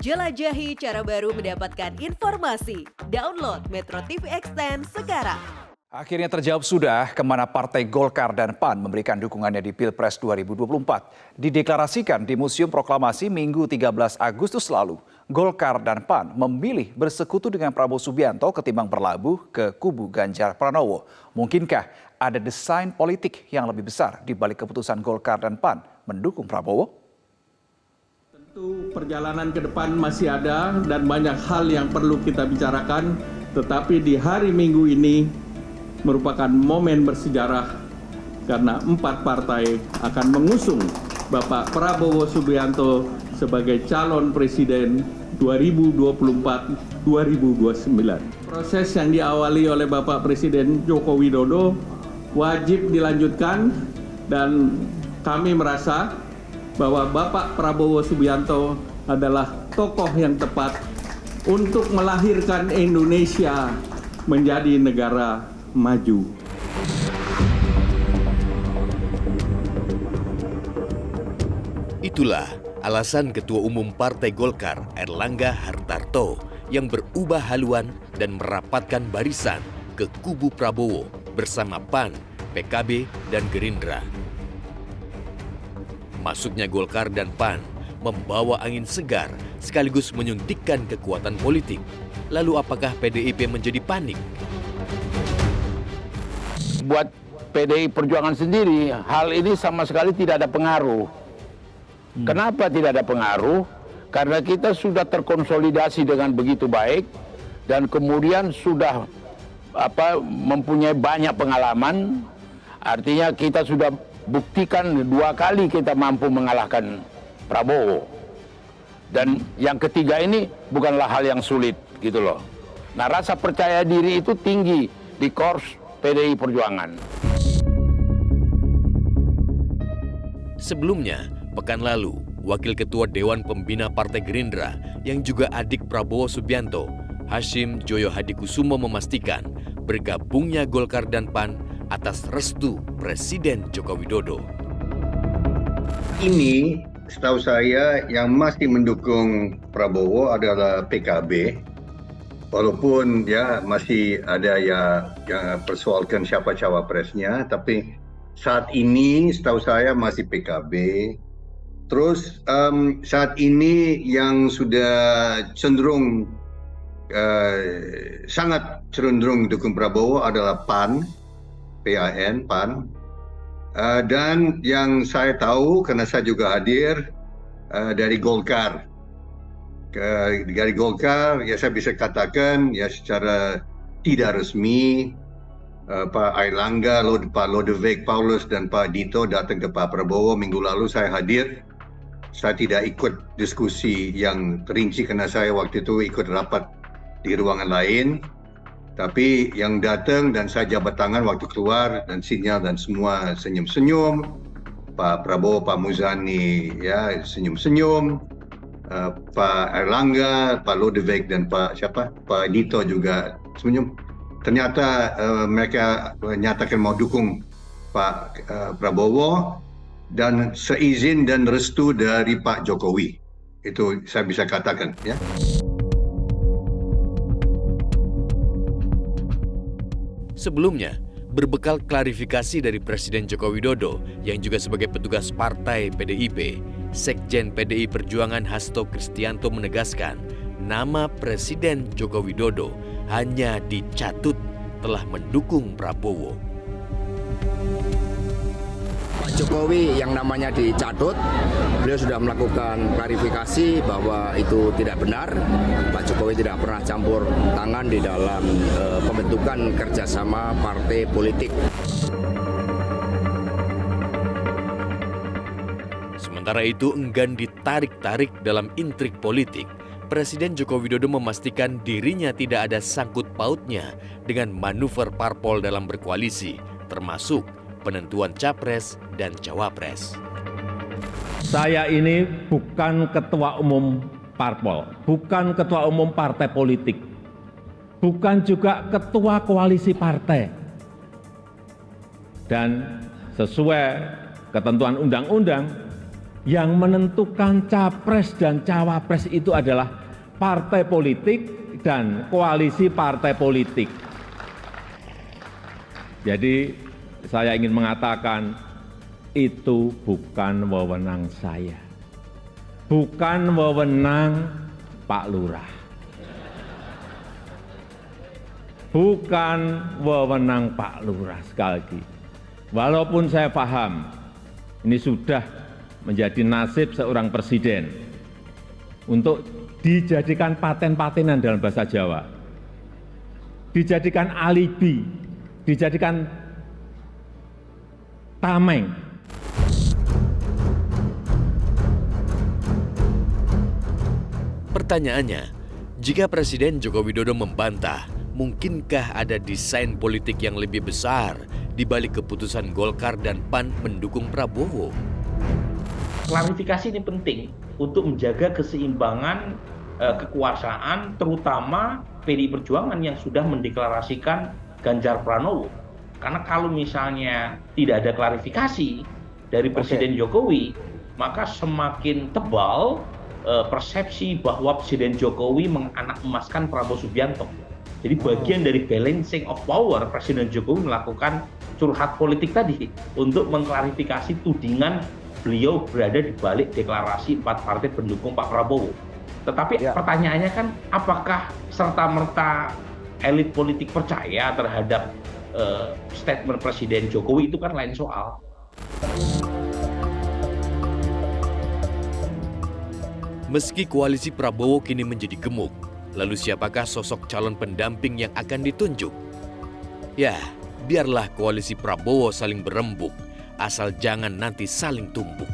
Jelajahi cara baru mendapatkan informasi. Download Metro TV Extend sekarang. Akhirnya terjawab sudah kemana Partai Golkar dan PAN memberikan dukungannya di Pilpres 2024. Dideklarasikan di Museum Proklamasi Minggu 13 Agustus lalu. Golkar dan PAN memilih bersekutu dengan Prabowo Subianto ketimbang berlabuh ke kubu Ganjar Pranowo. Mungkinkah ada desain politik yang lebih besar di balik keputusan Golkar dan PAN mendukung Prabowo? Tentu perjalanan ke depan masih ada dan banyak hal yang perlu kita bicarakan. Tetapi di hari Minggu ini merupakan momen bersejarah karena 4 partai akan mengusung Bapak Prabowo Subianto sebagai calon presiden 2024-2029. Proses yang diawali oleh Bapak Presiden Joko Widodo wajib dilanjutkan dan kami merasa bahwa Bapak Prabowo Subianto adalah tokoh yang tepat untuk melahirkan Indonesia menjadi negara maju. Itulah alasan Ketua Umum Partai Golkar Erlangga Hartarto yang berubah haluan dan merapatkan barisan ke kubu Prabowo bersama PAN, PKB, dan Gerindra. Masuknya Golkar dan PAN membawa angin segar sekaligus menyuntikkan kekuatan politik. Lalu apakah PDIP menjadi panik? Buat PDI Perjuangan sendiri, hal ini sama sekali tidak ada pengaruh. Kenapa tidak ada pengaruh? Karena kita sudah terkonsolidasi dengan begitu baik dan kemudian sudah mempunyai banyak pengalaman. Artinya kita sudah buktikan 2 kali kita mampu mengalahkan Prabowo. Dan yang ketiga ini bukanlah hal yang sulit gitu loh. Nah, rasa percaya diri itu tinggi di korps PDI Perjuangan. Sebelumnya, pekan lalu, Wakil Ketua Dewan Pembina Partai Gerindra yang juga adik Prabowo Subianto, Hashim Joyo Hadikusumo memastikan bergabungnya Golkar dan PAN atas restu Presiden Joko Widodo. Ini setahu saya yang masih mendukung Prabowo adalah PKB. Walaupun ya masih ada yang persoalkan siapa cawapresnya, tapi saat ini setahu saya masih PKB. Terus saat ini yang sudah cenderung sangat cenderung dukung Prabowo adalah PAN, PAN. Dan yang saya tahu karena saya juga hadir dari Golkar. Dari Golkar, ya saya bisa katakan ya secara tidak resmi Pak Erlangga, Pak Lodewijk Paulus dan Pak Dito datang ke Pak Prabowo minggu lalu. Saya hadir. Saya tidak ikut diskusi yang terinci karena saya waktu itu ikut rapat di ruangan lain. Tapi yang datang dan saya jabat tangan waktu keluar dan sinyal dan semua senyum-senyum. Pak Prabowo, Pak Muzani ya senyum-senyum. Pak Erlangga, Pak Lodewijk dan Pak Dito juga senyum. Ternyata mereka menyatakan mau dukung Pak Prabowo dan seizin dan restu dari Pak Jokowi. Itu saya bisa katakan ya. Sebelumnya, berbekal klarifikasi dari Presiden Joko Widodo yang juga sebagai petugas partai PDIP, Sekjen PDI Perjuangan Hasto Kristianto menegaskan nama Presiden Joko Widodo hanya dicatut telah mendukung Prabowo. Pak Jokowi yang namanya dicatut, beliau sudah melakukan klarifikasi bahwa itu tidak benar. Pak Jokowi tidak pernah campur tangan di dalam pembentukan kerjasama partai politik. Sementara itu enggan ditarik-tarik dalam intrik politik, Presiden Joko Widodo memastikan dirinya tidak ada sangkut pautnya dengan manuver parpol dalam berkoalisi, termasuk penentuan capres dan cawapres. Saya ini bukan ketua umum parpol, bukan ketua umum partai politik, bukan juga ketua koalisi partai. Dan sesuai ketentuan undang-undang, Yang menentukan capres dan cawapres itu adalah partai politik dan koalisi partai politik. Jadi saya ingin mengatakan itu bukan wewenang saya. Bukan wewenang Pak Lurah. Bukan wewenang Pak Lurah, sekali lagi. Walaupun saya paham ini sudah menjadi nasib seorang presiden untuk dijadikan paten-patenan dalam bahasa Jawa, dijadikan alibi, dijadikan tameng. Pertanyaannya, jika Presiden Joko Widodo membantah, mungkinkah ada desain politik yang lebih besar di balik keputusan Golkar dan PAN mendukung Prabowo? Klarifikasi ini penting untuk menjaga keseimbangan kekuasaan, terutama PDI Perjuangan yang sudah mendeklarasikan Ganjar Pranowo. Karena kalau misalnya tidak ada klarifikasi dari Presiden Jokowi, maka semakin tebal persepsi bahwa Presiden Jokowi menganak emaskan Prabowo Subianto. Jadi bagian dari balancing of power, Presiden Jokowi melakukan curhat politik tadi untuk mengklarifikasi tudingan beliau berada di balik deklarasi 4 partai pendukung Pak Prabowo. Tetapi pertanyaannya kan, apakah serta-merta elit politik percaya terhadap statement Presiden Jokowi? Itu kan lain soal. Meski koalisi Prabowo kini menjadi gemuk, lalu siapakah sosok calon pendamping yang akan ditunjuk? Ya, biarlah koalisi Prabowo saling berembuk, asal jangan nanti saling tumpuk.